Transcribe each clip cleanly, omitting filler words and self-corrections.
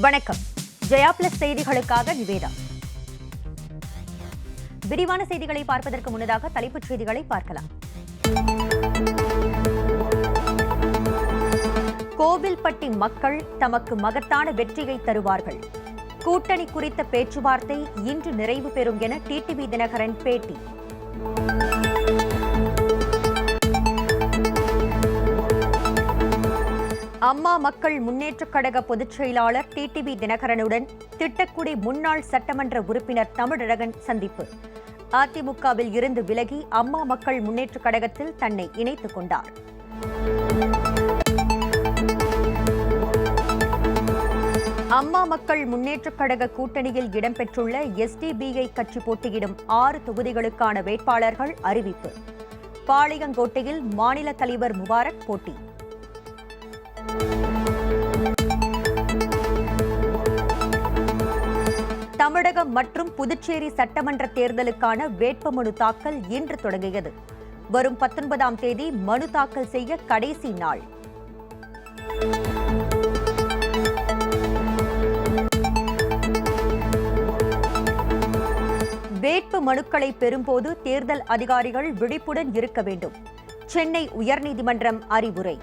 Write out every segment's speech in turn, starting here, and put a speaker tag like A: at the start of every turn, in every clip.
A: வணக்கம். ஜெயா பிளஸ் செய்திகளுக்காக நிவேதா. விரிவான செய்திகளை பார்ப்பதற்கு முன்னதாக தலைப்புச் செய்திகளை பார்க்கலாம். கோவில்பட்டி மக்கள் தமக்கு மகத்தான வெற்றியை தருவார்கள். கூட்டணி குறித்த பேச்சுவார்த்தை இன்று நிறைவு பெறும் என டிடிவி தினகரன் பேட்டி. அம்மா மக்கள் முன்னேற்றக் கழக பொதுச் செயலாளர் டிடிவி தினகரனுடன் திட்டக்குடி முன்னாள் சட்டமன்ற உறுப்பினர் தமிழழகன் சந்திப்பு. அதிமுகவில் இருந்து விலகி அம்மா மக்கள் முன்னேற்றக் கழகத்தில் தன்னை இணைத்துக் கொண்டார். அம்மா மக்கள் முன்னேற்றக் கழக கூட்டணியில் இடம்பெற்றுள்ள எஸ்டிபிஐ கட்சி போட்டியிடும் 6 தொகுதிகளுக்கான வேட்பாளர்கள் அறிவிப்பு. பாளையங்கோட்டையில் மாநில தலைவர் முபாரக் போட்டி. தமிழகம் மற்றும் புதுச்சேரி சட்டமன்ற தேர்தலுக்கான வேட்புமனு தாக்கல் இன்று தொடங்கியது. வரும் 19ஆம் தேதி மனு தாக்கல் செய்ய கடைசி நாள். வேட்பு மனுக்களை பெறும்போது தேர்தல் அதிகாரிகள் விழிப்புடன் இருக்க வேண்டும். சென்னை உயர்நீதிமன்றம் அறிவுரை.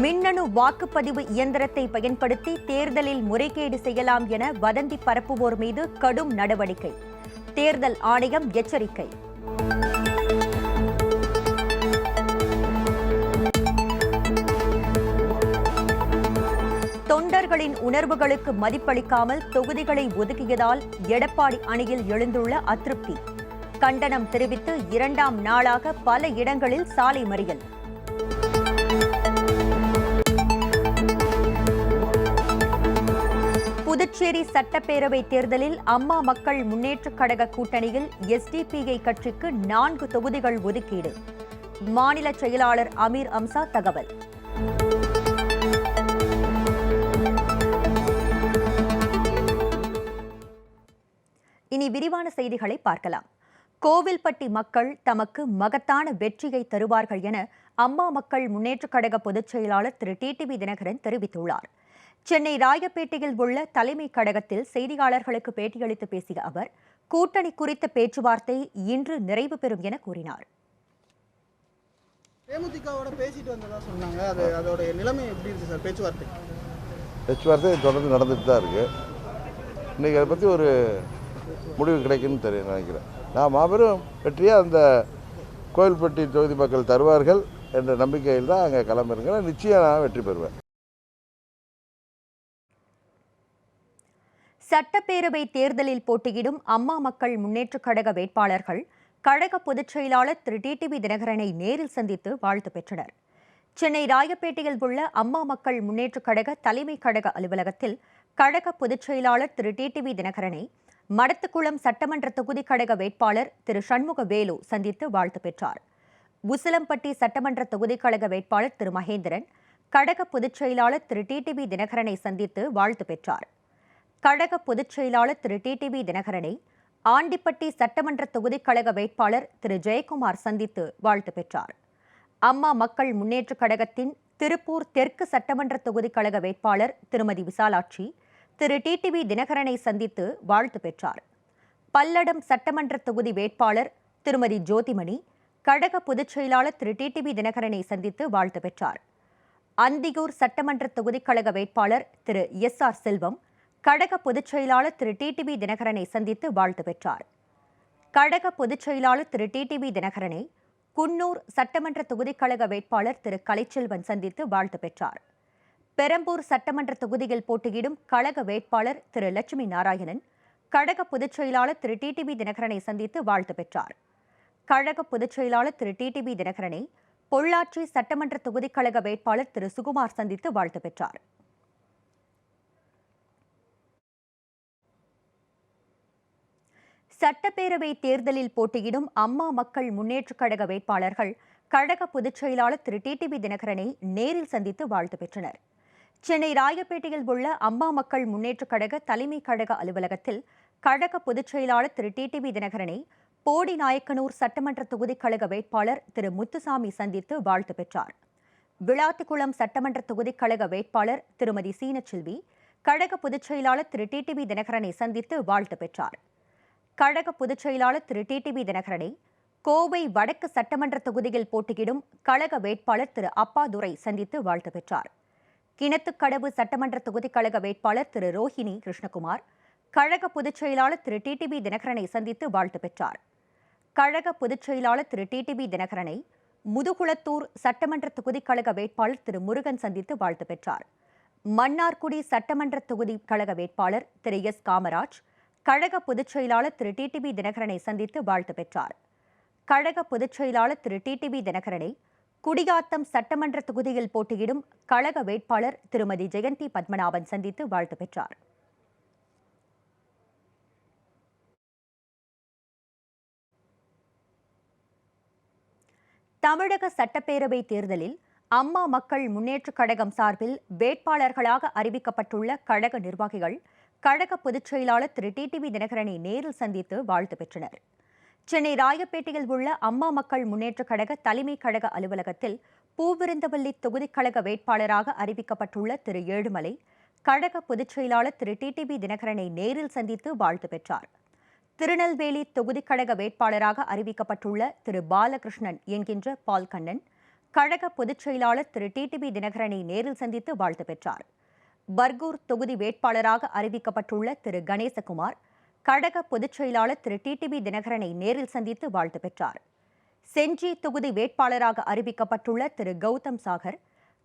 A: மின்னணு வாக்குப்பதிவு இயந்திரத்தை பயன்படுத்தி தேர்தலில் முறைகேடு செய்யலாம் என வதந்தி பரப்புவோர் மீது கடும் நடவடிக்கை. தேர்தல் ஆணையம் எச்சரிக்கை. தொண்டர்களின் உணர்வுகளுக்கு மதிப்பளிக்காமல் தொகுதிகளை ஒதுக்கியதால் எடப்பாடி அணியில் எழுந்துள்ள அதிருப்தி. கண்டனம் தெரிவித்து 2ஆம் நாளாக பல இடங்களில் சாலை மறியல். புதுச்சேரி சட்டப்பேரவை தேர்தலில் அம்மா மக்கள் முன்னேற்றக் கழக கூட்டணியில் எஸ்டிபிஐ கட்சிக்கு 4 தொகுதிகள் ஒதுக்கீடு. மாநில செயலாளர் அமீர் அம்சா தகவல். இனி விரிவான செய்திகளை பார்க்கலாம். கோவில்பட்டி மக்கள் தமக்கு மகத்தான வெற்றியை தருவார்கள் என அம்மா மக்கள் முன்னேற்றக் கழக பொதுச் செயலாளர் திரு டிடிவி தினகரன் தெரிவித்துள்ளார். சென்னை ராயப்பேட்டையில் உள்ள தலைமை கழகத்தில் செய்தியாளர்களுக்கு பேட்டியளித்து பேசிய அவர், கூட்டணி குறித்த பேச்சுவார்த்தை இன்று நிறைவு பெறும் என கூறினார்.
B: தேமுதிகவோட பேசிட்டு வந்ததா சொன்னாங்க. அதோட நிலைமை எப்படி இருக்கு சார்?
C: பேச்சுவார்த்தை தொடர்ந்து நடந்துட்டு தான் இருக்கு. இன்னைக்கு அதை பற்றி ஒரு முடிவு கிடைக்குன்னு நினைக்கிறேன். நான் மாபெரும் வெற்றியாக அந்த கோவில்பட்டி தொகுதி மக்கள் தருவார்கள் என்ற நம்பிக்கையில் தான் அங்கே கிளம்பிருக்கிறேன். நிச்சயம் நான் வெற்றி பெறுவேன்.
A: சட்டப்பேரவை தேர்தலில் போட்டியிடும் அம்மா மக்கள் முன்னேற்றக் கழக வேட்பாளர்கள் கழக பொதுச் செயலாளர் திரு டிடிவி தினகரனை நேரில் சந்தித்து வாழ்த்து பெற்றனர். சென்னை ராயப்பேட்டையில் உள்ள அம்மா மக்கள் முன்னேற்றக் கழக தலைமை கழக அலுவலகத்தில் கழக பொதுச் செயலாளர் திரு டிடிவி தினகரனை மடத்துக்குளம் சட்டமன்ற தொகுதி கழக வேட்பாளர் திரு சண்முகவேலு சந்தித்து வாழ்த்து பெற்றார். உசிலம்பட்டி சட்டமன்ற தொகுதி கழக வேட்பாளர் திரு மகேந்திரன் கழக பொதுச் செயலாளர் திரு டிடிவி தினகரனை சந்தித்து வாழ்த்து பெற்றார். கழக பொதுச் செயலாளர் திரு டிடிவி தினகரனை ஆண்டிப்பட்டி சட்டமன்ற தொகுதி கழக வேட்பாளர் திரு ஜெயக்குமார் சந்தித்து வாழ்த்து பெற்றார். அம்மா மக்கள் முன்னேற்றக் கழகத்தின் திருப்பூர் தெற்கு சட்டமன்ற தொகுதி கழக வேட்பாளர் திருமதி விசாலாட்சி திரு டிடிவி தினகரனை சந்தித்து வாழ்த்து பெற்றார். பல்லடம் சட்டமன்ற தொகுதி வேட்பாளர் திருமதி ஜோதிமணி கழக பொதுச் செயலாளர் திரு டிடிவி தினகரனை சந்தித்து வாழ்த்து பெற்றார். அந்தியூர் சட்டமன்ற தொகுதி கழக வேட்பாளர் திரு எஸ்.ஆர். செல்வம் கழக பொதுச் செயலாளர் திரு டிடிவி தினகரனை சந்தித்து வாழ்த்து பெற்றார். கழக பொதுச் செயலாளர் திரு டிடிவி தினகரனை குன்னூர் சட்டமன்ற தொகுதி கழக வேட்பாளர் திரு கலைச்செல்வன் சந்தித்து வாழ்த்து பெற்றார். பெரம்பூர் சட்டமன்ற தொகுதியில் போட்டியிடும் கழக வேட்பாளர் திரு லட்சுமி நாராயணன் கழக பொதுச் செயலாளர் திரு டிடிவி தினகரனை சந்தித்து வாழ்த்து பெற்றார். கழக பொதுச் செயலாளர் திரு டிடிவி தினகரனை பொள்ளாச்சி சட்டமன்ற தொகுதி கழக வேட்பாளர் திரு சுகுமார் சந்தித்து வாழ்த்து பெற்றார். சட்டப்பேரவை தேர்தலில் போட்டியிடும் அம்மா மக்கள் முன்னேற்றக் கழக வேட்பாளர்கள் கழக பொதுச் செயலாளர் திரு டிடிவி தினகரனை நேரில் சந்தித்து வாழ்த்து பெற்றனர். சென்னை ராயப்பேட்டையில் உள்ள அம்மா மக்கள் முன்னேற்றக் கழக தலைமை கழக அலுவலகத்தில் கழக பொதுச் செயலாளர் திரு டிடிவி தினகரனை போடிநாயக்கனூர் சட்டமன்ற தொகுதி கழக வேட்பாளர் திரு முத்துசாமி சந்தித்து வாழ்த்து பெற்றார். விளாத்திக்குளம் சட்டமன்ற தொகுதி கழக வேட்பாளர் திருமதி சீனச்செல்வி கழக பொதுச் செயலாளர் திரு டிடிவி தினகரனை சந்தித்து வாழ்த்து பெற்றார். கழக பொதுச் செயலாளர் திரு டிடிவி தினகரனை கோவை வடக்கு சட்டமன்ற தொகுதியில் போட்டியிடும் கழக வேட்பாளர் திரு அப்பாதுரை சந்தித்து வாழ்த்து பெற்றார். கிணத்துக்கடவு சட்டமன்ற தொகுதி கழக வேட்பாளர் திரு ரோஹிணி கிருஷ்ணகுமார் கழக பொதுச் செயலாளர் திரு டிடிவி தினகரனை சந்தித்து வாழ்த்து பெற்றார். கழக பொதுச் செயலாளர் திரு டிடிவி தினகரனை முதுகுளத்தூர் சட்டமன்ற தொகுதி கழக வேட்பாளர் திரு முருகன் சந்தித்து வாழ்த்து பெற்றார். மன்னார்குடி சட்டமன்ற தொகுதி கழக வேட்பாளர் திரு எஸ் காமராஜ் கழக பொதுச் செயலாளர் திரு டிடிவி தினகரனை சந்தித்து வாழ்த்து பெற்றார். கழக பொதுச் செயலாளர் திரு டிடிவி தினகரனை குடியாத்தம் சட்டமன்ற தொகுதியில் போட்டியிடும் கழக வேட்பாளர் திருமதி ஜெயந்தி பத்மநாபன் சந்தித்து வாழ்த்து பெற்றார். தமிழக சட்டப்பேரவை தேர்தலில் அம்மா மக்கள் முன்னேற்றக் கழகம் சார்பில் வேட்பாளர்களாக அறிவிக்கப்பட்டுள்ள கழக நிர்வாகிகள் கழக பொதுச் செயலாளர் திரு டிடிவி தினகரனை நேரில் சந்தித்து வாழ்த்து பெற்றனர். சென்னை ராயப்பேட்டையில் உள்ள அம்மா மக்கள் முன்னேற்றக் கழக தலைமை கழக அலுவலகத்தில் பூவிருந்தவல்லி தொகுதி கழக வேட்பாளராக அறிவிக்கப்பட்டுள்ள திரு ஏழுமலை கழக பொதுச் செயலாளர் திரு டிடிவி தினகரனை நேரில் சந்தித்து வாழ்த்து பெற்றார். திருநெல்வேலி தொகுதி கழக வேட்பாளராக அறிவிக்கப்பட்டுள்ள திரு பாலகிருஷ்ணன் என்கின்ற பால்கண்ணன் கழக பொதுச் செயலாளர் திரு டிடிவி தினகரனை நேரில் சந்தித்து வாழ்த்து பெற்றார். பர்கூர் தொகுதி வேட்பாளராக அறிவிக்கப்பட்டுள்ள திரு கணேசகுமார் கழக பொதுச் செயலாளர் திரு டிடிவி தினகரனை நேரில் சந்தித்து வாழ்த்து பெற்றார். செஞ்சி தொகுதி வேட்பாளராக அறிவிக்கப்பட்டுள்ள திரு கௌதம் சாகர்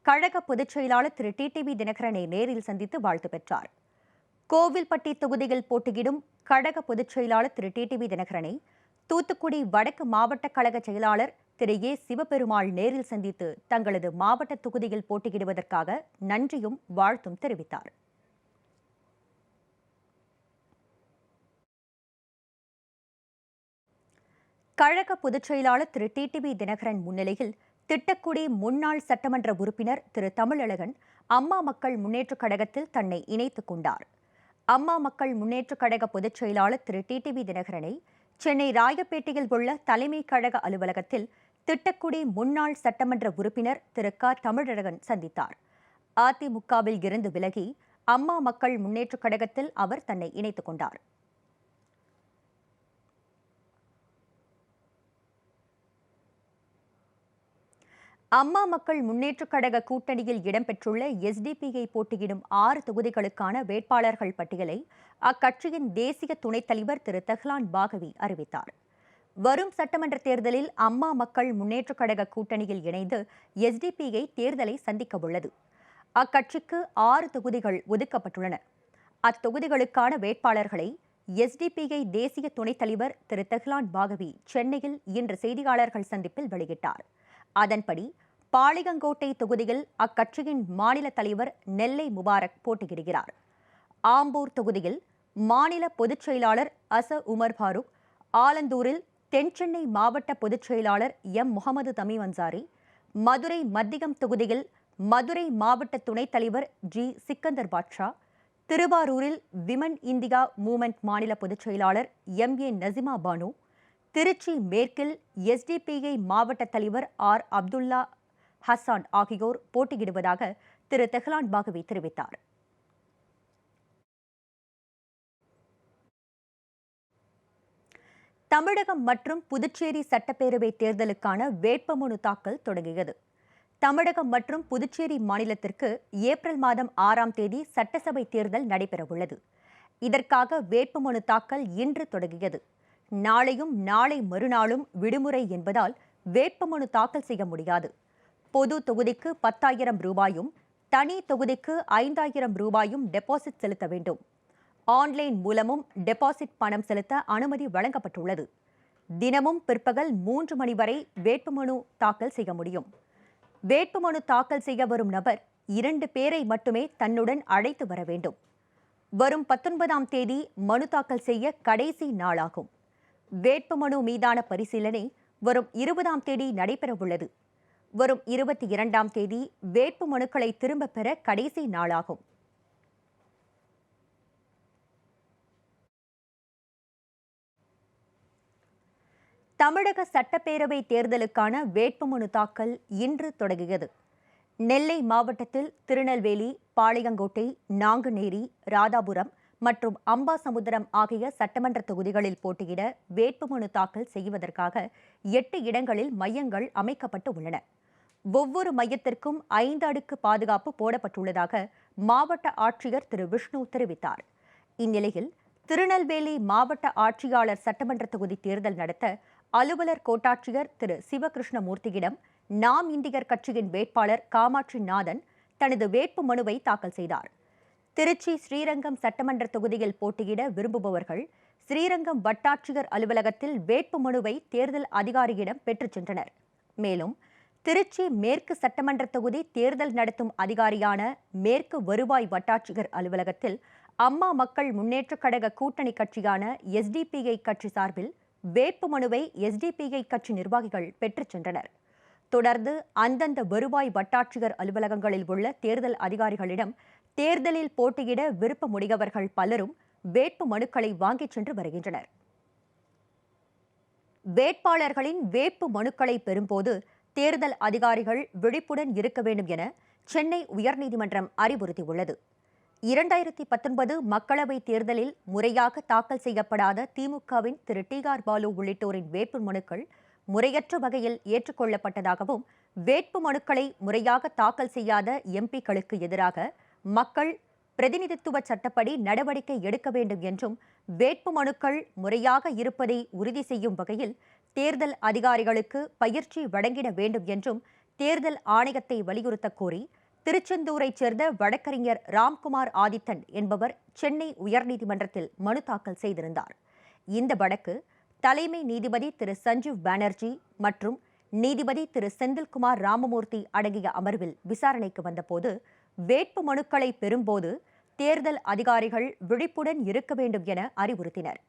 A: கழக பொதுச் செயலாளர் திரு டிடிவி தினகரனை நேரில் சந்தித்து வாழ்த்து பெற்றார். கோவில்பட்டி தொகுதியில் போட்டியிடும் கழக பொதுச் செயலாளர் திரு டிடிவி தினகரனை தூத்துக்குடி வடக்கு மாவட்ட கழக செயலாளர் திரு ஏ சிவபெருமாள் நேரில் சந்தித்து தங்களது மாவட்ட தொகுதியில் போட்டியிடுவதற்காக நன்றியும் வாழ்த்தும் தெரிவித்தார். கழக பொதுச் செயலாளர் திரு டிடிவி தினகரன் முன்னிலையில் திட்டக்குடி முன்னாள் சட்டமன்ற உறுப்பினர் திரு தமிழழகன் அம்மா மக்கள் முன்னேற்றக் கழகத்தில் தன்னை இணைத்துக் கொண்டார். அம்மா மக்கள் முன்னேற்றக் கழக பொதுச் செயலாளர் திரு டிடிவி தினகரனை சென்னை ராயப்பேட்டையில் உள்ள தலைமை கழக அலுவலகத்தில் திட்டக்குடி முன்னாள் சட்டமன்ற உறுப்பினர் திரு க தமிழழகன் சந்தித்தார். அதிமுகவில் இருந்து விலகி அம்மா மக்கள் முன்னேற்றக் கழகத்தில் அவர் தன்னை இணைத்துக் கொண்டார். அம்மா மக்கள் முன்னேற்றக் கழக கூட்டணியில் இடம்பெற்றுள்ள எஸ்டிபிஐ போட்டியிடும் 6 தொகுதிகளுக்கான வேட்பாளர்கள் பட்டியலை அக்கட்சியின் தேசிய துணைத் தலைவர் திரு தெஹ்லான் பாகவி அறிவித்தார். வரும் சட்டமன்ற தேர்தலில் அம்மா மக்கள் முன்னேற்றக் கழக கூட்டணியில் இணைந்து எஸ்டிபிஐ தேர்தலை சந்திக்க உள்ளது. அக்கட்சிக்கு 6 தொகுதிகள் ஒதுக்கப்பட்டுள்ளன. அத்தொகுதிகளுக்கான வேட்பாளர்களை எஸ்டிபிஐ தேசிய துணைத் தலைவர் திரு தெஹ்லான் பாகவி சென்னையில் இன்று செய்தியாளர்கள் சந்திப்பில் வெளியிட்டார். அதன்படி பாளையங்கோட்டை தொகுதியில் அக்கட்சியின் மாநில தலைவர் நெல்லை முபாரக் போட்டியிடுகிறார். ஆம்பூர் தொகுதியில் மாநில பொதுச் செயலாளர் அச உமர் ஃபாரூக், ஆலந்தூரில் தென்சென்னை மாவட்ட பொதுச் செயலாளர் எம் முகமது தமீம் அன்சாரி, மதுரை மத்தியம் தொகுதியில் மதுரை மாவட்ட துணைத் தலைவர் ஜி சிக்கந்தர் பாட்ஷா, திருவாரூரில் விமன் இந்தியா மூவ்மெண்ட் மாநில பொதுச் செயலாளர் எம் ஏ நசிமா பானு, திருச்சி மேற்கில் எஸ்டிபிஐ மாவட்ட தலைவர் ஆர் அப்துல்லா ஹசான் ஆகியோர் போட்டியிடுவதாக திரு தெஹ்லான் பாகவி தெரிவித்தார். தமிழகம் மற்றும் புதுச்சேரி சட்டப்பேரவை தேர்தலுக்கான வேட்புமனு தாக்கல் தொடங்கியது. தமிழகம் மற்றும் புதுச்சேரி மாநிலத்திற்கு ஏப்ரல் மாதம் 6ஆம் தேதி சட்டசபை தேர்தல் நடைபெறவுள்ளது. இதற்காக வேட்புமனு தாக்கல் இன்று தொடங்கியது. நாளையும் நாளை மறுநாளும் விடுமுறை என்பதால் வேட்புமனு தாக்கல் செய்ய முடியாது. பொது தொகுதிக்கு 10,000 ரூபாயும் தனி தொகுதிக்கு 5,000 ரூபாயும் டெபாசிட் செலுத்த வேண்டும். ஆன்லைன் மூலமும் டெபாசிட் பணம் செலுத்த அனுமதி வழங்கப்பட்டுள்ளது. தினமும் பிற்பகல் 3 மணி வரை வேட்புமனு தாக்கல் செய்ய முடியும். வேட்புமனு தாக்கல் செய்ய வரும் நபர் 2 பேரை மட்டுமே தன்னுடன் அழைத்து வர வேண்டும். வரும் 19ஆம் தேதி மனு தாக்கல் செய்ய கடைசி நாளாகும். வேட்புமனு மீதான பரிசீலனை வரும் 20ஆம் தேதி நடைபெறவுள்ளது. வரும் 22ஆம் தேதி வேட்புமனுக்களை திரும்பப் பெற கடைசி நாளாகும். தமிழக சட்டப்பேரவை தேர்தலுக்கான வேட்புமனு தாக்கல் இன்று தொடங்கியது. நெல்லை மாவட்டத்தில் திருநெல்வேலி, பாளையங்கோட்டை, நாங்குநேரி, ராதாபுரம் மற்றும் அம்பாசமுத்திரம் ஆகிய சட்டமன்ற தொகுதிகளில் போட்டியிட வேட்புமனு தாக்கல் செய்வதற்காக 8 இடங்களில் மையங்கள் அமைக்கப்பட்டு உள்ளன. ஒவ்வொரு மையத்திற்கும் 5 அடுக்கு பாதுகாப்பு போடப்பட்டுள்ளதாக மாவட்ட ஆட்சியர் திரு விஷ்ணு தெரிவித்தார். இந்நிலையில் திருநெல்வேலி மாவட்ட ஆட்சியாளர் சட்டமன்ற தொகுதி தேர்தல் நடத்த அலுவலர் கோட்டாட்சியர் திரு சிவகிருஷ்ணமூர்த்தியிடம் நாம் இந்தியர் கட்சியின் வேட்பாளர் காமாட்சி நாதன் தனது வேட்பு மனுவை தாக்கல் செய்தார். திருச்சி ஸ்ரீரங்கம் சட்டமன்ற தொகுதியில் போட்டியிட விரும்புபவர்கள் ஸ்ரீரங்கம் வட்டாட்சியர் அலுவலகத்தில் வேட்பு மனுவை தேர்தல் அதிகாரியிடம் பெற்றுச் சென்றனர். மேலும் திருச்சி மேற்கு சட்டமன்ற தொகுதி தேர்தல் நடத்தும் அதிகாரியான மேற்கு வருவாய் வட்டாட்சியர் அலுவலகத்தில் அம்மா மக்கள் முன்னேற்றக் கழக கூட்டணி கட்சியான எஸ்டிபிஐ கட்சி சார்பில் வேட்பு மனுவை எஸ்டிபிஐ கட்சி நிர்வாகிகள் பெற்றுச் சென்றனர். தொடர்ந்து அந்தந்த வருவாய் வட்டாட்சியர் அலுவலகங்களில் உள்ள தேர்தல் அதிகாரிகளிடம் தேர்தலில் போட்டியிட விருப்பமுடையவர்கள் பலரும் வேட்பு மனுக்களை வாங்கிச் சென்று வருகின்றனர். வேட்பாளர்களின் வேட்பு மனுக்களை பெறும்போது தேர்தல் அதிகாரிகள் விழிப்புடன் இருக்க வேண்டும் என சென்னை உயர்நீதிமன்றம் அறிவுறுத்தியுள்ளது. 2019 மக்களவைத் தேர்தலில் முறையாக தாக்கல் செய்யப்படாத திமுகவின் திரு டி.ஆர். பாலு உள்ளிட்டோரின் வேட்பு மனுக்கள் முறையற்ற வகையில் ஏற்றுக்கொள்ளப்பட்டதாகவும், வேட்பு மனுக்களை முறையாக தாக்கல் செய்யாத எம்பிக்களுக்கு எதிராக மக்கள் பிரதிநிதித்துவ சட்டப்படி நடவடிக்கை எடுக்க வேண்டும் என்றும், வேட்பு மனுக்கள் முறையாக இருப்பதை உறுதி செய்யும் வகையில் தேர்தல் அதிகாரிகளுக்கு பயிற்சி வழங்கிட வேண்டும் என்றும் தேர்தல் ஆணையத்தை வலியுறுத்தக் கோரி திருச்செந்தூரைச் சேர்ந்த வழக்கறிஞர் ராம்குமார் ஆதித்தன் என்பவர் சென்னை உயர்நீதிமன்றத்தில் மனு தாக்கல் செய்திருந்தார். இந்த வழக்கு தலைமை நீதிபதி திரு சஞ்சீவ் பானர்ஜி மற்றும் நீதிபதி திரு செந்தில்குமார் ராமமூர்த்தி அடங்கிய அமர்வில் விசாரணைக்கு வந்தபோது வேட்பு மனுக்களை பெறும்போது தேர்தல் அதிகாரிகள் விழிப்புடன் இருக்க வேண்டும் என அறிவுறுத்தினர்.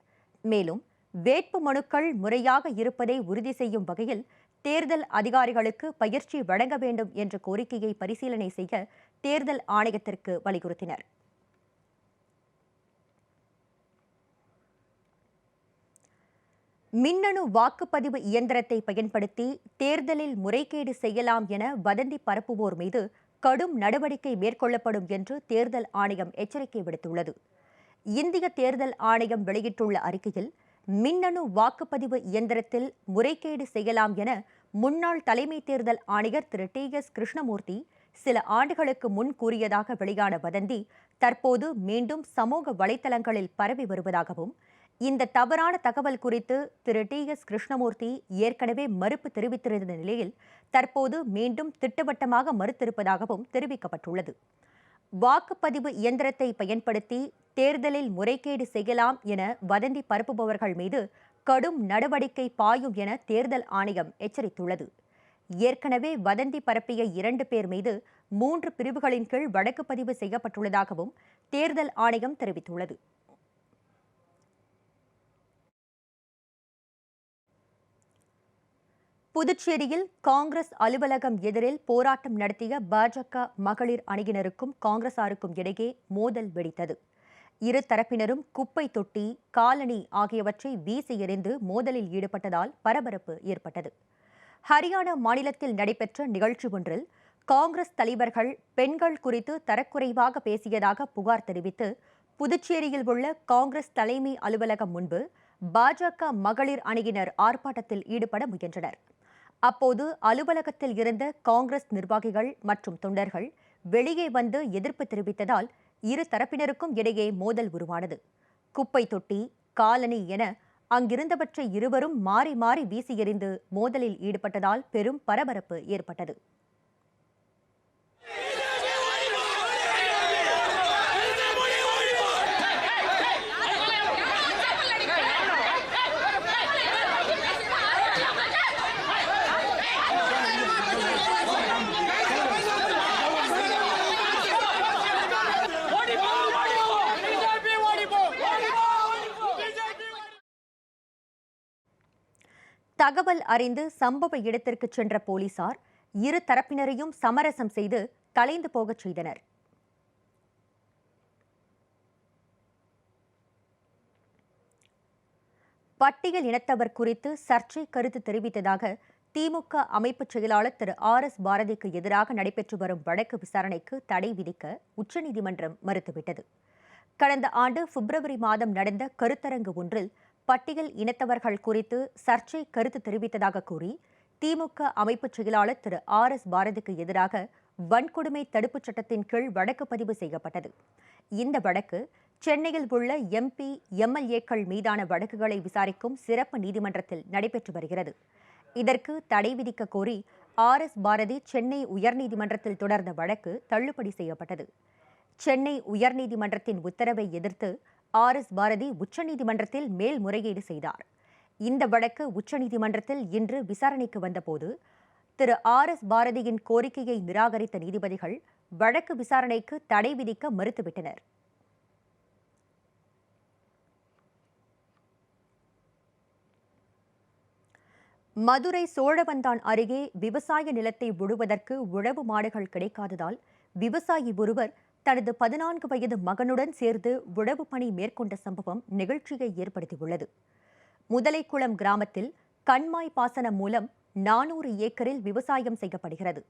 A: மேலும் வேட்பு மனுக்கள் முறையாக இருப்பதை உறுதி செய்யும் வகையில் தேர்தல் அதிகாரிகளுக்கு பயிற்சி வழங்க வேண்டும் என்ற கோரிக்கையை பரிசீலனை செய்ய தேர்தல் ஆணையத்திற்கு வலியுறுத்தினர். மின்னணு வாக்குப்பதிவு இயந்திரத்தை பயன்படுத்தி தேர்தலில் முறைகேடு செய்யலாம் என வதந்தி பரப்புவோர் மீது கடும் நடவடிக்கை மேற்கொள்ளப்படும் என்று தேர்தல் ஆணையம் எச்சரிக்கை விடுத்துள்ளது. இந்திய தேர்தல் ஆணையம் வெளியிட்டுள்ள அறிக்கையில், மின்னணு வாக்குப்பதிவு இயந்திரத்தில் முறைகேடு செய்யலாம் என முன்னாள் தலைமை தேர்தல் ஆணையர் திரு டி.எஸ். கிருஷ்ணமூர்த்தி சில ஆண்டுகளுக்கு முன் கூறியதாக வெளியான வதந்தி தற்போது மீண்டும் சமூக வலைதளங்களில் பரவி வருவதாகவும், இந்த தவறான தகவல் குறித்து திரு டி.எஸ். கிருஷ்ணமூர்த்தி ஏற்கனவே மறுப்பு தெரிவித்திருந்த நிலையில் தற்போது மீண்டும் திட்டவட்டமாக மறுத்திருப்பதாகவும் தெரிவிக்கப்பட்டுள்ளது. வாக்குப்பதிவு இயந்திரத்தை பயன்படுத்தி தேர்தலில் முறைகேடு செய்யலாம் என வதந்தி பரப்புபவர்கள் மீது கடும் நடவடிக்கை பாயும் என தேர்தல் ஆணையம் எச்சரித்துள்ளது. ஏற்கனவே வதந்தி பரப்பிய 2 பேர் மீது 3 பிரிவுகளின் கீழ் வழக்கு பதிவு செய்யப்பட்டுள்ளதாகவும் தேர்தல் ஆணையம் தெரிவித்துள்ளது. புதுச்சேரியில் காங்கிரஸ் அலுவலகம் எதிரில் போராட்டம் நடத்திய பாஜக மகளிர் அணியினருக்கும் காங்கிரசாருக்கும் இடையே மோதல் வெடித்தது. இரு தரப்பினரும் குப்பை தொட்டி, காலணி ஆகியவற்றை வீசி எறிந்து மோதலில் ஈடுபட்டதால் பரபரப்பு ஏற்பட்டது. ஹரியானா மாநிலத்தில் நடைபெற்ற நிகழ்ச்சி ஒன்றில் காங்கிரஸ் தலைவர்கள் பெண்கள் குறித்து தரக்குறைவாக பேசியதாக புகார் தெரிவித்து புதுச்சேரியில் உள்ள காங்கிரஸ் தலைமை அலுவலகம் முன்பு பாஜக மகளிர் அணியினர் ஆர்ப்பாட்டத்தில் ஈடுபட முயன்றனர். அப்போது அலுவலகத்தில் இருந்த காங்கிரஸ் நிர்வாகிகள் மற்றும் தொண்டர்கள் வெளியே வந்து எதிர்ப்பு தெரிவித்ததால் இரு தரப்பினருக்கும் இடையே மோதல் உருவானது. குப்பை தொட்டி, காலணி என அங்கிருந்தவற்றை இருவரும் மாறி மாறி வீசி எறிந்து மோதலில் ஈடுபட்டதால் பெரும் பரபரப்பு ஏற்பட்டது. தகவல் அறிந்து சம்பவ இடத்திற்கு சென்ற போலீசார் இரு தரப்பினரையும் சமரசம் செய்து கலைந்து போகச் செய்தனர். பட்டியல் இனத்தவர் குறித்து சர்ச்சை கருத்து தெரிவித்ததாக திமுக அமைப்புச் செயலாளர் திரு RS பாரதிக்கு எதிராக நடைபெற்று வரும் வழக்கு விசாரணைக்கு தடை விதிக்க உச்சநீதிமன்றம் மறுத்துவிட்டது. கடந்த ஆண்டு பிப்ரவரி மாதம் நடந்த கருத்தரங்கு ஒன்றில் பட்டியல் இனத்தவர்கள் குறித்து சர்ச்சை கருத்து தெரிவித்ததாக கூறி திமுக அமைப்புச் செயலாளர் திரு RS பாரதிக்கு எதிராக வன்கொடுமை தடுப்புச் சட்டத்தின் கீழ் வழக்கு பதிவு செய்யப்பட்டது. இந்த வழக்கு சென்னையில் உள்ள MP, MLAக்கள் மீதான வழக்குகளை விசாரிக்கும் சிறப்பு நீதிமன்றத்தில் நடைபெற்று வருகிறது. இதற்கு தடை விதிக்க கோரி RS பாரதி சென்னை உயர்நீதிமன்றத்தில் தொடர்ந்த வழக்கு தள்ளுபடி செய்யப்பட்டது. சென்னை உயர்நீதிமன்றத்தின் உத்தரவை எதிர்த்து RS பாரதி உச்சநீதிமன்றத்தில் மேல்முறையீடு செய்தார். இந்த வழக்கு உச்சநீதிமன்றத்தில் இன்று விசாரணைக்கு வந்தபோது திரு RS பாரதியின் கோரிக்கையை நிராகரித்த நீதிபதிகள் வழக்கு விசாரணைக்கு தடை விதிக்க மறுத்துவிட்டனர். மதுரை சோழவந்தான் அருகே விவசாய நிலத்தை உழுவதற்கு உழவு மாடுகள் கிடைக்காததால் விவசாயி ஒருவர் தனது 14 வயது மகனுடன் சேர்ந்து உழவு பணி மேற்கொண்ட சம்பவம் நெகிழ்ச்சியை ஏற்படுத்தியுள்ளது. முதலைக்குளம் கிராமத்தில் கண்மாய் பாசனம் மூலம் 400 ஏக்கரில் விவசாயம் செய்யப்படுகிறது.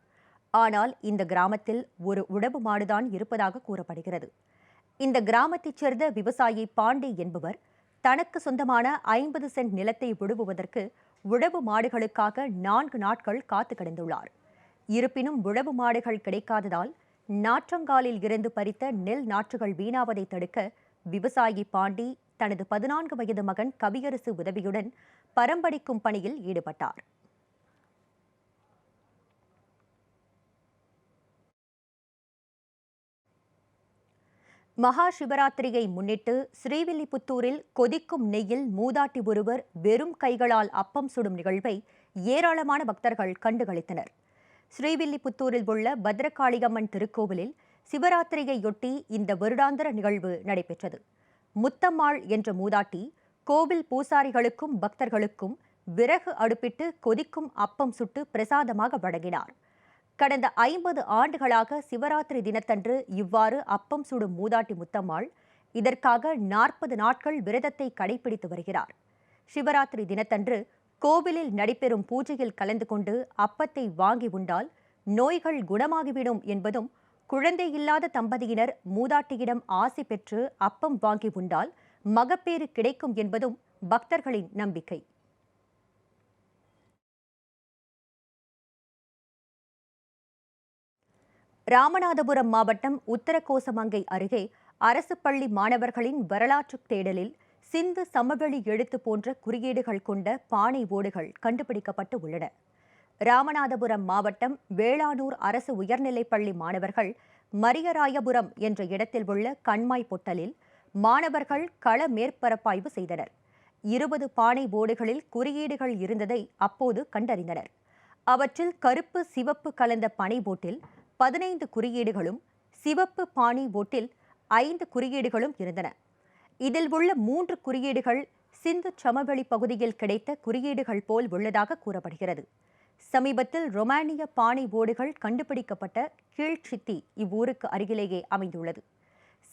A: ஆனால் இந்த கிராமத்தில் ஒரு உழவு மாடுதான் இருப்பதாக கூறப்படுகிறது. இந்த கிராமத்தைச் சேர்ந்த விவசாயி பாண்டி என்பவர் தனக்கு சொந்தமான 50 சென்ட் நிலத்தை உழுவுவதற்கு உழவு மாடுகளுக்காக 4 நாட்கள் காத்து கிடந்துள்ளார். இருப்பினும் உழவு மாடுகள் கிடைக்காததால் நாற்றங்காலில் இருந்து பறித்த நெல் நாற்றுகள் வீணாவதை தடுக்க விவசாயி பாண்டி தனது 14 வயது மகன் கவியரசு உதவியுடன் பரம்படிக்கும் பணியில் ஈடுபட்டார். மகா சிவராத்திரியை முன்னிட்டு ஸ்ரீவில்லிபுத்தூரில் கொதிக்கும் நெய்யில் மூதாட்டி ஒருவர் வெறும் கைகளால் அப்பம் சுடும் நிகழ்வை ஏராளமான பக்தர்கள் கண்டுகளித்தனர். ஸ்ரீவில்லிபுத்தூரில் உள்ள பத்ரகாளியம்மன் திருக்கோவிலில் சிவராத்திரியையொட்டி இந்த வருடாந்திர நிகழ்வு நடைபெற்றது. முத்தம்மாள் என்ற மூதாட்டி கோவில் பூசாரிகளுக்கும் பக்தர்களுக்கும் விறகு அடுப்பிட்டு கொதிக்கும் அப்பம் சுட்டு பிரசாதமாக வழங்கினார். கடந்த 50 ஆண்டுகளாக சிவராத்திரி தினத்தன்று இவ்வாறு அப்பம் சுடும் மூதாட்டி முத்தம்மாள் இதற்காக 40 நாட்கள் விரதத்தை கடைபிடித்து வருகிறார். சிவராத்திரி தினத்தன்று கோவிலில் நடைபெறும் பூஜையில் கலந்து கொண்டு அப்பத்தை வாங்கி உண்டால் நோய்கள் குணமாகிவிடும் என்பதும், குழந்தை இல்லாத தம்பதியினர் மூதாட்டியிடம் ஆசி பெற்று அப்பம் வாங்கி உண்டால் மகப்பேறு கிடைக்கும் என்பதும் பக்தர்களின் நம்பிக்கை. ராமநாதபுரம் மாவட்டம் உத்தரகோசமங்கை அருகே அரசு பள்ளி மாணவர்களின் வரலாற்று தேடலில் சிந்து சமவெளி எழுத்து போன்ற குறியீடுகள் கொண்ட பானை ஓடுகள் கண்டுபிடிக்கப்பட்டு உள்ளன. ராமநாதபுரம் மாவட்டம் வேளானூர் அரசு உயர்நிலைப்பள்ளி மாணவர்கள் மரியராயபுரம் என்ற இடத்தில் உள்ள கண்மாய் பொட்டலில் மாணவர்கள் கள மேற்பரப்பாய்வு செய்தனர். 20 பானை ஓடுகளில் குறியீடுகள் இருந்ததை அப்போது கண்டறிந்தனர். அவற்றில் கருப்பு சிவப்பு கலந்த பனை போட்டில் 15 குறியீடுகளும், சிவப்பு பாணி ஓட்டில் 5 குறியீடுகளும் இருந்தன. இதில் உள்ள 3 குறியீடுகள் சிந்து சமவெளி பகுதியில் கிடைத்த குறியீடுகள் போல் உள்ளதாக கூறப்படுகிறது. சமீபத்தில் ரொமானிய பானை ஓடுகள் கண்டுபிடிக்கப்பட்ட கீழ்ச்சித்தி இவ்வூருக்கு அருகிலேயே அமைந்துள்ளது.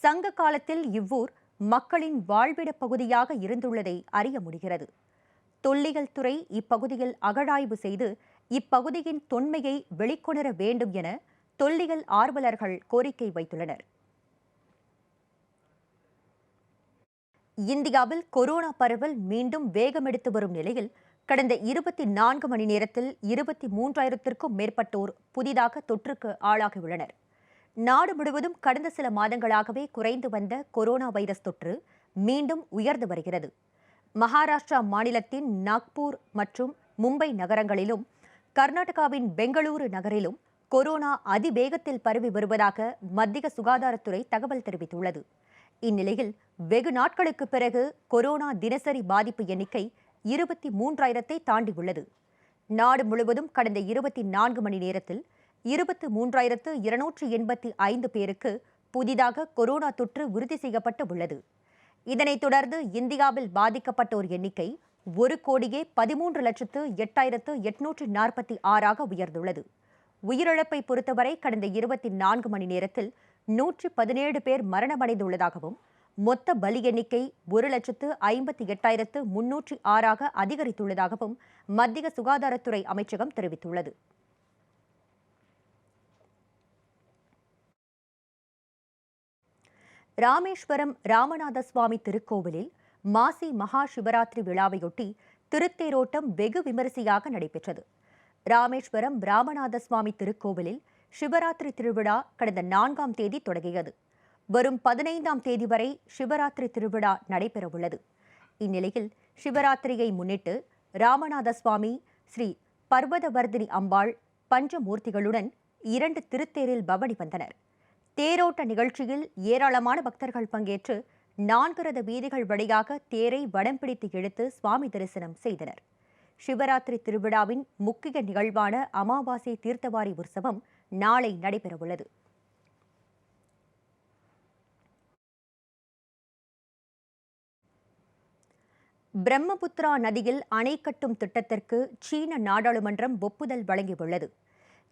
A: சங்க காலத்தில் இவ்வூர் மக்களின் வாழ்விட பகுதியாக இருந்துள்ளதை அறிய முடிகிறது. தொல்லியல் துறை இப்பகுதியில் அகழாய்வு செய்து இப்பகுதியின் தொன்மையை வெளிக்கொணர வேண்டும் என தொல்லியல் ஆர்வலர்கள் கோரிக்கை வைத்துள்ளனர். இந்தியாவில் கொரோனா பரவல் மீண்டும் வேகமெடுத்து வரும் நிலையில் கடந்த 24 மணி நேரத்தில் 23,000க்கும் மேற்பட்டோர் புதிதாக தொற்றுக்கு ஆளாகியுள்ளனர். நாடு முழுவதும் கடந்த சில மாதங்களாகவே குறைந்து வந்த கொரோனா வைரஸ் தொற்று மீண்டும் உயர்ந்து வருகிறது. மகாராஷ்டிரா மாநிலத்தின் நாக்பூர் மற்றும் மும்பை நகரங்களிலும் கர்நாடகாவின் பெங்களூரு நகரிலும் கொரோனா அதிவேகத்தில் பரவி வருவதாக மத்திய சுகாதாரத்துறை தகவல் தெரிவித்துள்ளது. இந்நிலையில் வெகு நாட்களுக்கு பிறகு கொரோனா தினசரி பாதிப்பு எண்ணிக்கை 23,000ஐ தாண்டியுள்ளது. நாடு முழுவதும் கடந்த 24 மணி நேரத்தில் 23,285 பேருக்கு புதிதாக கொரோனா தொற்று உறுதி செய்யப்பட்டு உள்ளது. இதனைத் தொடர்ந்து இந்தியாவில் பாதிக்கப்பட்டோர் எண்ணிக்கை 1,13,08,846 உயர்ந்துள்ளது. உயிரிழப்பை பொறுத்தவரை கடந்த 24 மணி நேரத்தில் 117 பேர் மரணமடைந்துள்ளதாகவும் மொத்த பலி எண்ணிக்கை 1,58,306 அதிகரித்துள்ளதாகவும் மத்திய சுகாதாரத்துறை அமைச்சகம் தெரிவித்துள்ளது. ராமேஸ்வரம் ராமநாத சுவாமி திருக்கோவிலில் மாசி மகா சிவராத்திரி விழாவையொட்டி திருத்தேரோட்டம் வெகு விமரிசையாக நடைபெற்றது. ராமேஸ்வரம் ராமநாத சுவாமி திருக்கோவிலில் சிவராத்திரி திருவிழா கடந்த 4ஆம் தேதி தொடங்கியது. வரும் 15ஆம் தேதி வரை சிவராத்திரி திருவிழா நடைபெறவுள்ளது. இந்நிலையில் சிவராத்திரியை முன்னிட்டு ராமநாத சுவாமி, ஸ்ரீ பர்வதவர்தினி அம்பாள் பஞ்சமூர்த்திகளுடன் 2 திருத்தேரில் பவனி வந்தனர். தேரோட்ட நிகழ்ச்சியில் ஏராளமான பக்தர்கள் பங்கேற்று 4 ரத வீதிகள் வழியாக தேரை வடம் பிடித்து இழுத்து சுவாமி தரிசனம் செய்தனர். சிவராத்திரி திருவிழாவின் முக்கிய நிகழ்வான அமாவாசை தீர்த்தவாரி உற்சவம் நாளை நடைபெறவுள்ளது. பிரம்மபுத்திரா நதியில் அணை கட்டும் திட்டத்திற்கு சீன நாடாளுமன்றம் ஒப்புதல் வழங்கியுள்ளது.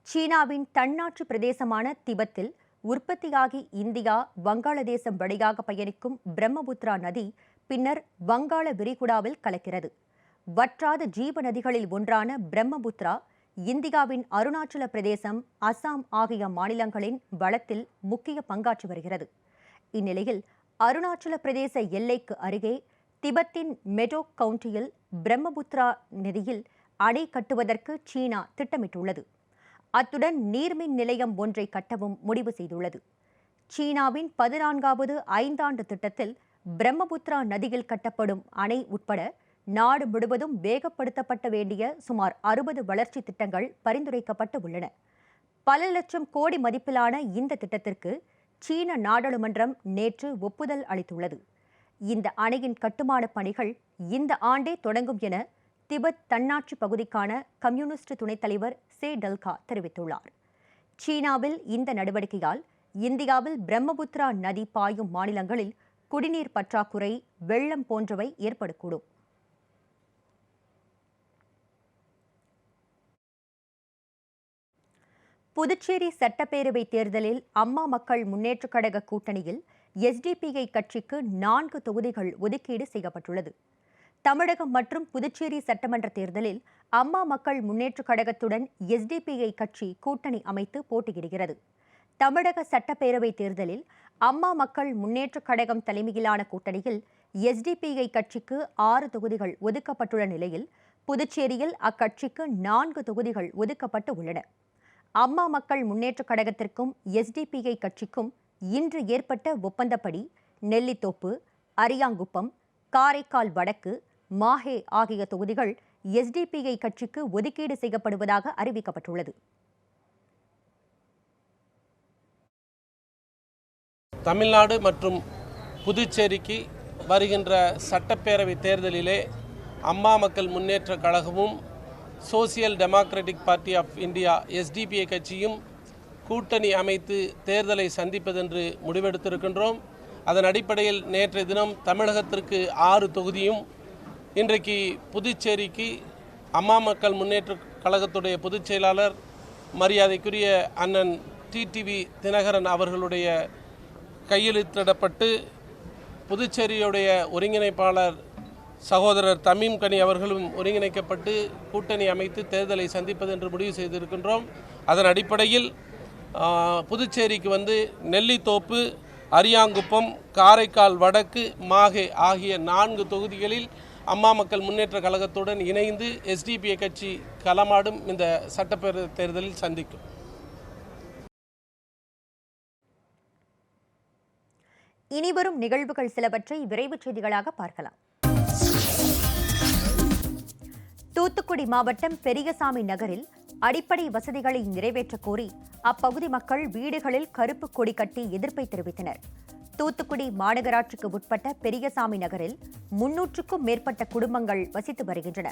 A: சீனாவின் தன்னாட்சி பிரதேசமான திபெத்தில் உற்பத்தியாகி இந்தியா, வங்காளதேசம் வழியாக பயணிக்கும் பிரம்மபுத்திரா நதி பின்னர் வங்காள விரிகுடாவில் கலக்கிறது. வற்றாத ஜீவ நதிகளில் ஒன்றான பிரம்மபுத்திரா இந்தியாவின் அருணாச்சல பிரதேசம், அசாம் ஆகிய மாநிலங்களின் வளத்தில் முக்கிய பங்காற்றி வருகிறது. இந்நிலையில் அருணாச்சல பிரதேச எல்லைக்கு அருகே திபெத்தின் மெடோக் கவுண்டியில் பிரம்மபுத்திரா நதியில் அணை கட்டுவதற்கு சீனா திட்டமிட்டுள்ளது. அத்துடன் நீர்மின் நிலையம் ஒன்றை கட்டவும் முடிவு செய்துள்ளது. சீனாவின் 14வது ஐந்தாண்டு திட்டத்தில் பிரம்மபுத்திரா நதியில் கட்டப்படும் அணை உட்பட நாடு முழுவதும் வேகப்படுத்தப்பட வேண்டிய சுமார் 60 வளர்ச்சி திட்டங்கள் பரிந்துரைக்கப்பட்டு உள்ளன. பல லட்சம் கோடி மதிப்பிலான இந்த திட்டத்திற்கு சீன நாடாளுமன்றம் நேற்று ஒப்புதல் அளித்துள்ளது. இந்த அணையின் கட்டுமான பணிகள் இந்த ஆண்டே தொடங்கும் என திபெத் தன்னாட்சி பகுதிக்கான கம்யூனிஸ்ட் துணைத் தலைவர் சே டல்கா தெரிவித்துள்ளார். சீனாவில் இந்த நடவடிக்கையால் இந்தியாவில் பிரம்மபுத்திரா நதி பாயும் மாநிலங்களில் குடிநீர் பற்றாக்குறை, வெள்ளம் போன்றவை ஏற்படக்கூடும். புதுச்சேரி சட்டப்பேரவை தேர்தலில் அம்மா மக்கள் முன்னேற்றக் கழக கூட்டணியில் எஸ்டிபிஐ கட்சிக்கு 4 தொகுதிகள் ஒதுக்கீடு செய்யப்பட்டுள்ளது. தமிழகம் மற்றும் புதுச்சேரி சட்டமன்ற தேர்தலில் அம்மா மக்கள் முன்னேற்றக் கழகத்துடன் எஸ்டிபிஐ கட்சி கூட்டணி அமைத்து போட்டியிடுகிறது. தமிழக சட்டப்பேரவை தேர்தலில் அம்மா மக்கள் முன்னேற்றக் கழகம் தலைமையிலான கூட்டணியில் எஸ்டிபிஐ கட்சிக்கு 6 தொகுதிகள் ஒதுக்கப்பட்டுள்ள நிலையில் புதுச்சேரியில் அக்கட்சிக்கு 4 தொகுதிகள் ஒதுக்கப்பட்டு உள்ளன. அம்மா மக்கள் முன்னேற்றக் கழகத்திற்கும் எஸ்டிபிஐ கட்சிக்கும் இன்று ஏற்பட்ட ஒப்பந்தப்படி நெல்லித்தோப்பு, அரியாங்குப்பம், காரைக்கால் வடக்கு, மாஹே ஆகிய தொகுதிகள் எஸ்டிபிஐ கட்சிக்கு ஒதுக்கீடு செய்யப்படுவதாக அறிவிக்கப்பட்டுள்ளது.
D: தமிழ்நாடு மற்றும் புதுச்சேரிக்கு வருகின்ற சட்டப்பேரவை தேர்தலிலே அம்மா மக்கள் முன்னேற்றக் கழகமும் social democratic party of India SDPI கட்சியும் கூட்டணி அமைத்து தேர்தலை சந்திப்பதென்று முடிவெடுத்திருக்கின்றோம். அதன் அடிப்படையில் நேற்றைய தினம் தமிழகத்திற்கு 6 தொகுதியும், இன்றைக்கு புதுச்சேரிக்கு அம்மா மக்கள் முன்னேற்றக் கழகத்துடைய பொதுச் செயலாளர் மரியாதைக்குரிய அண்ணன் டிடிவி தினகரன் அவர்களுடைய கையெழுத்திடப்பட்டு புதுச்சேரியுடைய ஒருங்கிணைப்பாளர் சகோதரர் தமீம் கனி அவர்களும் ஒருங்கிணைக்கப்பட்டு கூட்டணி அமைத்து தேர்தலை சந்திப்பது என்று முடிவு செய்திருக்கின்றோம். அதன் அடிப்படையில் புதுச்சேரிக்கு நெல்லித்தோப்பு, அரியாங்குப்பம், காரைக்கால் வடக்கு, மாஹே ஆகிய 4 தொகுதிகளில் அம்மா மக்கள் முன்னேற்ற கழகத்துடன் இணைந்து எஸ்டிபிஐ கட்சி களமாடும் இந்த சட்டப்பேரவை தேர்தலில் சந்திக்கும்.
A: இனிவரும் நிகழ்வுகள் சிலவற்றை விரைவுச் செய்திகளாக பார்க்கலாம். தூத்துக்குடி மாவட்டம் பெரியசாமி நகரில் அடிப்படை வசதிகளை நிறைவேற்றக் கோரி அப்பகுதி மக்கள் வீடுகளில் கருப்பு கொடி கட்டி எதிர்ப்பை தெரிவித்தனர். தூத்துக்குடி மாநகராட்சிக்கு உட்பட்ட பெரியசாமி நகரில் 300க்கும் மேற்பட்ட குடும்பங்கள் வசித்து வருகின்றன.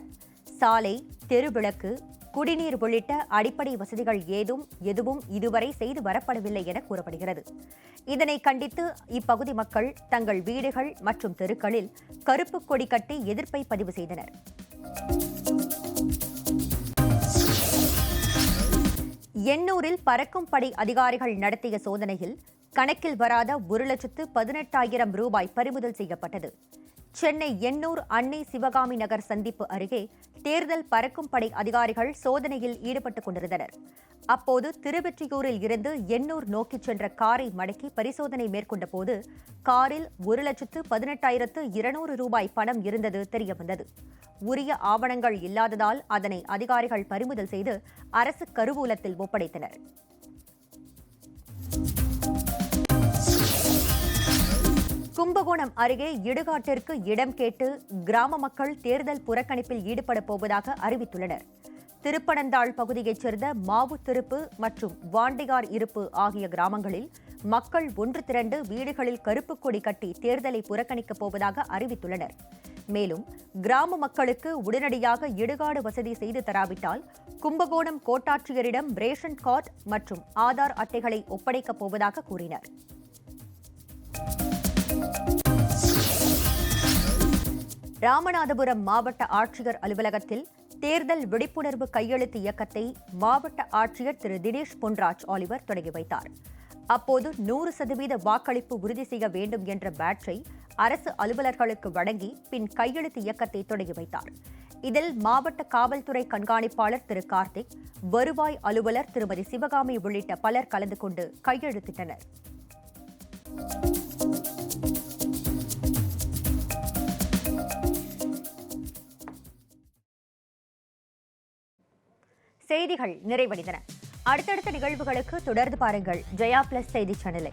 A: சாலை, தெருவிளக்கு, குடிநீர் உள்ளிட்ட அடிப்படை வசதிகள் எதுவும் இதுவரை செய்து வரப்படவில்லை என கூறப்படுகிறது. இதனை கண்டித்து இப்பகுதி மக்கள் தங்கள் வீடுகள் மற்றும் தெருக்களில் கருப்பு கொடி கட்டி எதிர்ப்பை பதிவு செய்தனர். எண்ணூரில் பறக்கும் படை அதிகாரிகள் நடத்திய சோதனையில் கணக்கில் வராத 1,18,000 ரூபாய் பறிமுதல் செய்யப்பட்டது. சென்னை எண்ணூர் அன்னை சிவகாமி நகர் சந்திப்பு அருகே தேர்தல் பறக்கும் படை அதிகாரிகள் சோதனையில் ஈடுபட்டுக் கொண்டிருந்தனர். அப்போது திருவெற்றியூரில் இருந்து எண்ணூர் நோக்கிச் சென்ற காரை மடக்கி பரிசோதனை மேற்கொண்ட போது காரில் 1,18,200 ரூபாய் பணம் இருந்தது தெரியவந்தது. உரிய ஆவணங்கள் இல்லாததால் அதனை அதிகாரிகள் பறிமுதல் செய்து அரசு கருவூலத்தில் ஒப்படைத்தனர். கும்பகோணம் அருகே இடுகாட்டிற்கு இடம் கேட்டு கிராம மக்கள் தேர்தல் புறக்கணிப்பில் ஈடுபட போவதாக அறிவித்துள்ளனர். திருப்பனந்தாள் பகுதியைச் சேர்ந்த மாவு திருப்பு மற்றும் வாண்டிகார் இருப்பு ஆகிய கிராமங்களில் மக்கள் ஒன்று திரண்டு வீடுகளில் கருப்பு கொடி கட்டி தேர்தலை புறக்கணிக்கப் போவதாக அறிவித்துள்ளனர். மேலும் கிராம மக்களுக்கு உடனடியாக இடுகாடு வசதி செய்து தராவிட்டால் கும்பகோணம் கோட்டாட்சியரிடம் ரேஷன் கார்டு மற்றும் ஆதார் அட்டைகளை ஒப்படைக்கப் போவதாக கூறினர். ராமநாதபுரம் மாவட்ட ஆட்சியர் அலுவலகத்தில் தேர்தல் விழிப்புணர்வு கையெழுத்து இயக்கத்தை மாவட்ட ஆட்சியர் திரு தினேஷ் பொன்ராஜ் ஆலிவர் தொடங்கி வைத்தார். அப்போது 100% வாக்களிப்பு உறுதி செய்ய வேண்டும் என்ற பேட்சை அரசு அலுவலர்களுக்கு வழங்கி பின் கையெழுத்து இயக்கத்தை தொடங்கி வைத்தார். இதில் மாவட்ட காவல்துறை கண்காணிப்பாளர் திரு கார்த்திக், வருவாய் அலுவலர் திருமதி சிவகாமி உள்ளிட்ட பலர் கலந்து கொண்டு கையெழுத்திட்டனர். செய்திகள் நிறைவடைந்தன. அடுத்தடுத்த நிகழ்வுகளுக்கு தொடர்ந்து பாருங்கள் ஜெயா பிளஸ் செய்தி சேனலை.